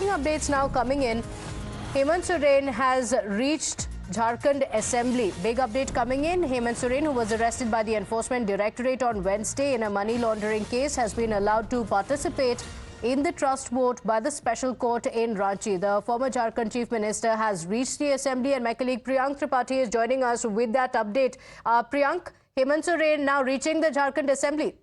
Breaking updates now coming in. Hemant Soren has reached Jharkhand Assembly. Big update coming in. Hemant Soren, who was arrested by the Enforcement Directorate on Wednesday in a money laundering case, has been allowed to participate in the trust vote by the special court in Ranchi. The former Jharkhand Chief Minister has reached the Assembly, and my colleague Priyank Tripathi is joining us with that update. Priyank, Hemant Soren now reaching the Jharkhand Assembly.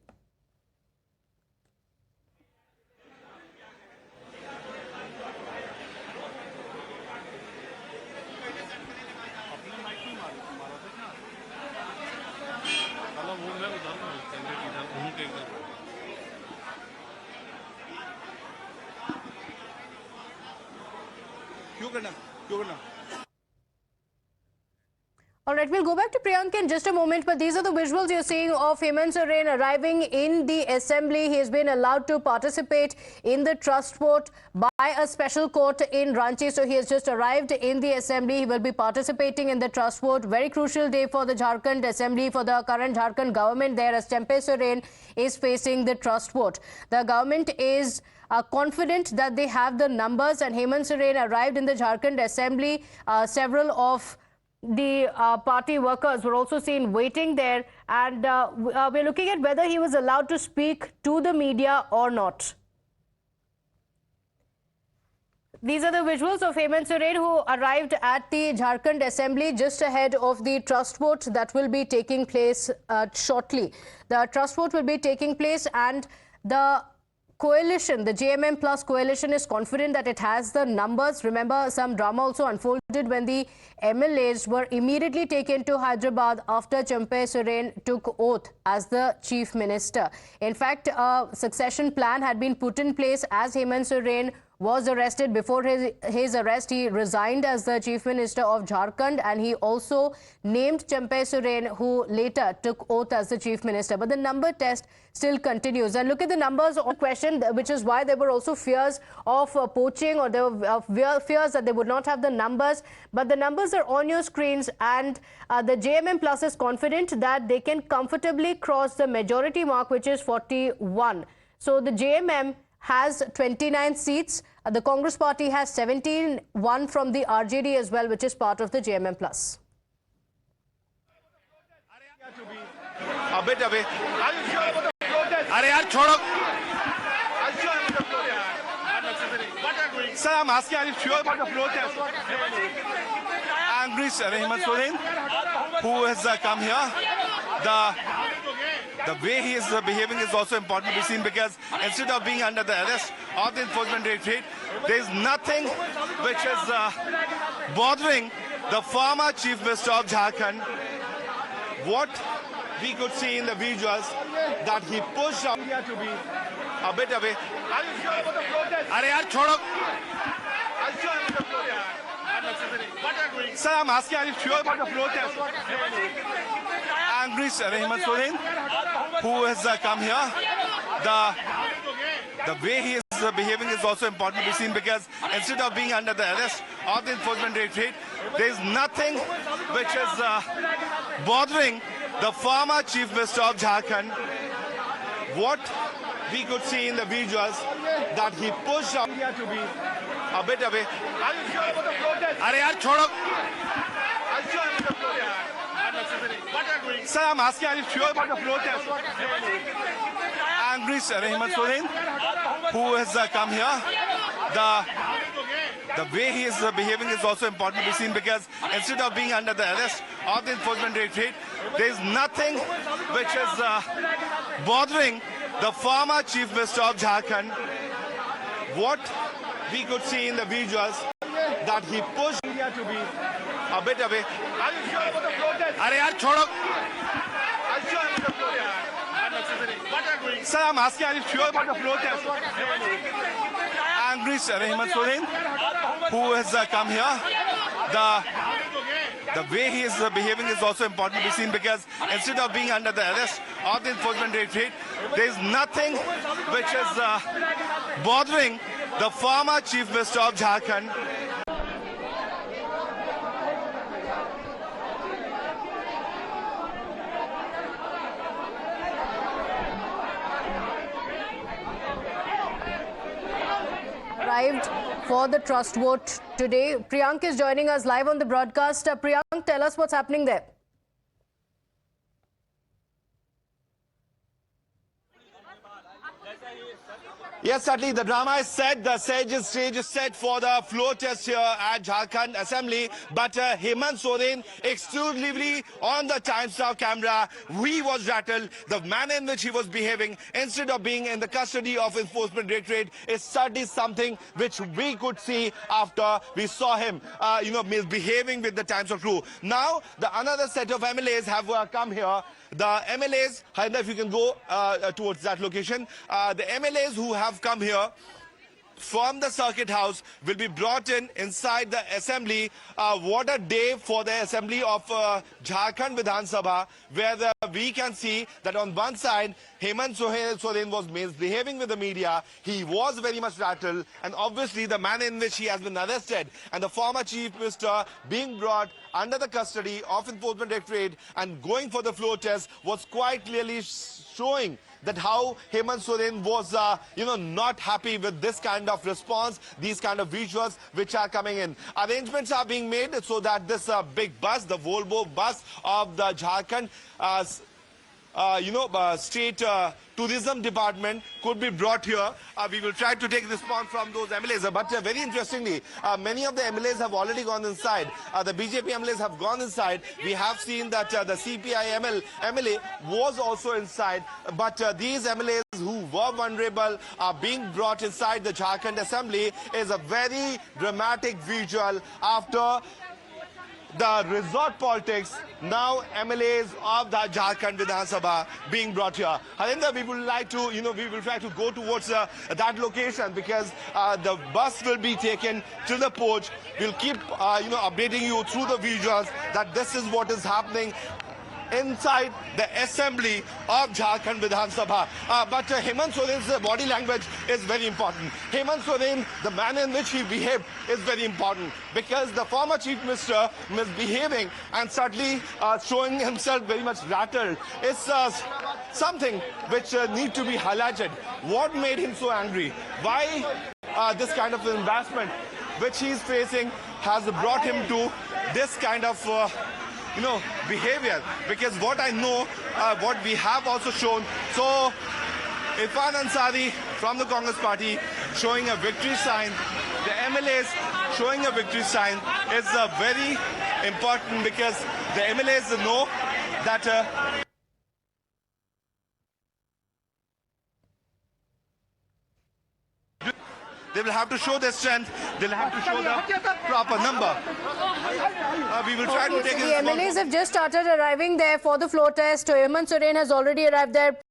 All right, we'll go back to Priyank in just a moment, but these are the visuals you're seeing of Hemant Soren arriving in the Assembly. He has been allowed to participate in the trust vote by a special court in Ranchi. So he has just arrived in the Assembly. He will be participating in the trust vote. Very crucial day for the Jharkhand Assembly, for the current Jharkhand government there, as Champai Soren is facing the trust vote. The government is confident that they have the numbers, and Hemant Soren arrived in the Jharkhand Assembly. Several of the party workers were also seen waiting there, and we're looking at whether he was allowed to speak to the media or not. These are the visuals of Hemant Soren, who arrived at the Jharkhand Assembly just ahead of the trust vote that will be taking place shortly. The trust vote will be taking place, and the coalition, the JMM Plus coalition, is confident that it has the numbers. Remember, some drama also unfolded when the MLAs were immediately taken to Hyderabad after Champai Soren took oath as the chief minister. In fact, a succession plan had been put in place as Hemant Soren was arrested. Before his arrest, he resigned as the chief minister of Jharkhand, and he also named Champai Soren, who later took oath as the chief minister. But the number test still continues. And look at the numbers on question, which is why there were also fears of poaching, or there were fears that they would not have the numbers. But the numbers are on your screens, and the JMM Plus is confident that they can comfortably cross the majority mark, which is 41. So the JMM has 29 seats. The Congress party has 17, one from the RJD as well, which is part of the JMM Plus. A bit away. Are yaar, chodo. Sir, I'm asking, are you sure about the protest? Angry Hemant Soren, who has come here. The way he is behaving is also important to be seen, because instead of being under the arrest of the Enforcement Directorate, there is nothing which is bothering the former Chief Minister of Jharkhand. What we could see in the visuals, that he pushed up here to be a bit away. Are you sure about the protest? Are yaar, chodo. Sir, I'm asking, are you sure about the protest? Angry Hemant Soren, who has come here. The way he is behaving is also important to be seen, because instead of being under the arrest of the Enforcement Directorate, there is nothing which is bothering the former Chief Minister of Jharkhand. What we could see in the visuals, that he pushed up here to be a bit away. Are you sure about the protest? Are yaar, chodo. Sir, I'm asking, are you sure about the protest? Angry Hemant Soren, who has come here. The way he is behaving is also important to be seen, because instead of being under the arrest of the Enforcement Directorate, there is nothing which is bothering the former Chief Minister of Jharkhand. What we could see in the visuals, that he pushed here to be a bit away. Are you sure about the protest? Are yaar, chodo. Sir, I'm asking, are you sure about the protest? Angry Hemant Soren, who has come here. The way he is behaving is also important to be seen, because instead of being under the arrest of the Enforcement Directorate, there is nothing which is bothering the former Chief Minister of Jharkhand. arrived for the trust vote today. Priyank is joining us live on the broadcast. Priyank, tell us what's happening there. Yes, certainly the drama is set, the stage is set for the floor test here at Jharkhand Assembly. But Hemant Soren, exclusively on the Times Now camera, he was rattled. The manner in which he was behaving, instead of being in the custody of Enforcement Directorate, is certainly something which we could see after we saw him, misbehaving with the Times of crew. Now, another set of MLAs have come here. The MLAs, Harinda, if you can go towards that location, the MLAs who have come here from the circuit house will be brought inside the assembly. What a day for the assembly of Jharkhand Vidhan Sabha, where we can see that on one side Hemant Soren was misbehaving with the media. He was very much rattled, and obviously the manner in which he has been arrested and the former chief minister being brought under the custody of Enforcement Directorate and going for the floor test was quite clearly showing that how Hemant Soren was, not happy with this kind of response, these kind of visuals which are coming in. Arrangements are being made so that this big bus, the Volvo bus of the Jharkhand state tourism department could be brought here. We will try to take response from those MLAs. But very interestingly, many of the MLAs have already gone inside. The BJP MLAs have gone inside. We have seen that the CPI MLA was also inside. But these MLAs who were vulnerable are being brought inside the Jharkhand Assembly is a very dramatic visual after the resort politics. Now MLAs of the Jharkhand Vidhan Sabha being brought here. Harinda, we would like to, we will try to go towards that location because the bus will be taken to the porch. We'll keep, updating you through the visuals that this is what is happening inside the assembly of Jharkhand Vidhan Sabha. But Hemant Soren's body language is very important. Hemant Soren, the manner in which he behaved is very important because the former chief minister misbehaving and certainly showing himself very much rattled is something which need to be highlighted. What made him so angry? Why this kind of embarrassment which he is facing has brought him to this kind of behavior? Because what I know, what we have also shown, so Irfan Ansari from the Congress party showing a victory sign, the MLAs showing a victory sign is very important because the MLAs know that they will have to show their strength. They'll have to show the proper number. We will try to take the MLAs have just started arriving there for the floor test. Hemant Soren has already arrived there.